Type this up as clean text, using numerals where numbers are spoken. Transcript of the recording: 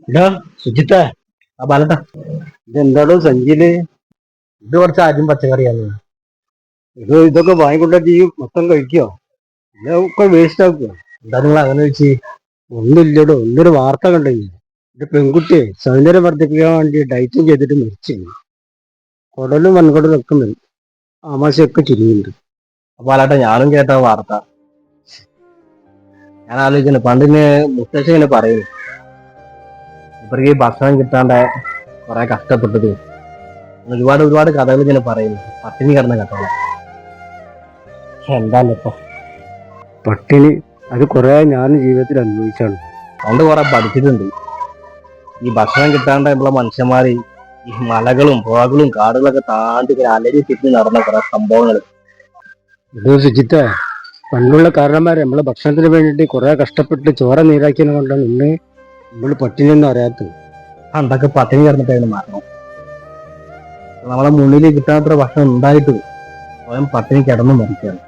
ഇതാ സുജിത്ത ആ ബാലട്ട, ഇതെന്താടോ സഞ്ചിയില്? ഇത് കുറച്ച് ആദ്യം പച്ചക്കറിയാണ്. ഇതൊക്കെ വാങ്ങിക്കൊണ്ടിട്ട് ഈ മൊത്തം കഴിക്കോ? ഇതൊക്കെ വേസ്റ്റ് ആക്കുക. എന്താ നിങ്ങൾ അങ്ങനെ വെച്ച്? ഒന്നുമില്ലടോ, ഇന്നൊരു വാർത്ത കണ്ടു. ഒരു പെൺകുട്ടിയെ സൗന്ദര്യം വർദ്ധിപ്പിക്കാൻ വേണ്ടി ഡയറ്റും ചെയ്തിട്ട് മരിച്ചു. കുടലും വൻകുടലും ഒക്കെ ആമാശയൊക്കെ ചുരുങ്ങിണ്ട്. ബാലട്ട, ഞാനും കേട്ട വാർത്ത. ഞാൻ ആലോചിക്കുന്നു, പണ്ടിന് മുത്തശ്ശി ഇങ്ങനെ പറയുന്നു, ഇവർക്ക് ഈ ഭക്ഷണം കിട്ടാണ്ട കുറെ കഷ്ടപ്പെട്ടത്, ഒരുപാട് ഒരുപാട് കഥകൾ ഇങ്ങനെ പറയുന്നു, പട്ടിണി കിടന്ന കഥകൾ. എന്താണ് ഇപ്പൊ പട്ടിണി അത് കുറെ ഞാൻ ജീവിതത്തിൽ അനുഭവിച്ചാണ്. പണ്ട് കുറെ പഠിച്ചിട്ടുണ്ട്. ഈ ഭക്ഷണം കിട്ടാണ്ട് നമ്മളെ മനുഷ്യന്മാര് ഈ മലകളും പുഴകളും കാടുകളൊക്കെ താണ്ടി അലരി ചുറ്റി നടന്ന കുറെ സംഭവങ്ങൾ. ഇത് സുജിത്ത, പണ്ടുള്ള കാരണന്മാരെ നമ്മളെ ഭക്ഷണത്തിന് വേണ്ടിയിട്ട് കുറെ കഷ്ടപ്പെട്ട് ചോര നീരാക്കിയത് കൊണ്ടാണ് ഇന്ന് നമ്മൾ പട്ടിണിയൊന്നും അറിയാത്തത്. പണ്ടൊക്കെ പട്ടിണി കിടന്നിട്ടായിരുന്നു മരണം. നമ്മളെ മുന്നിൽ കിട്ടാത്ര ഭക്ഷണം ഉണ്ടായിട്ട് സ്വയം പട്ടിണി കിടന്നു മരിക്കുകയാണ്.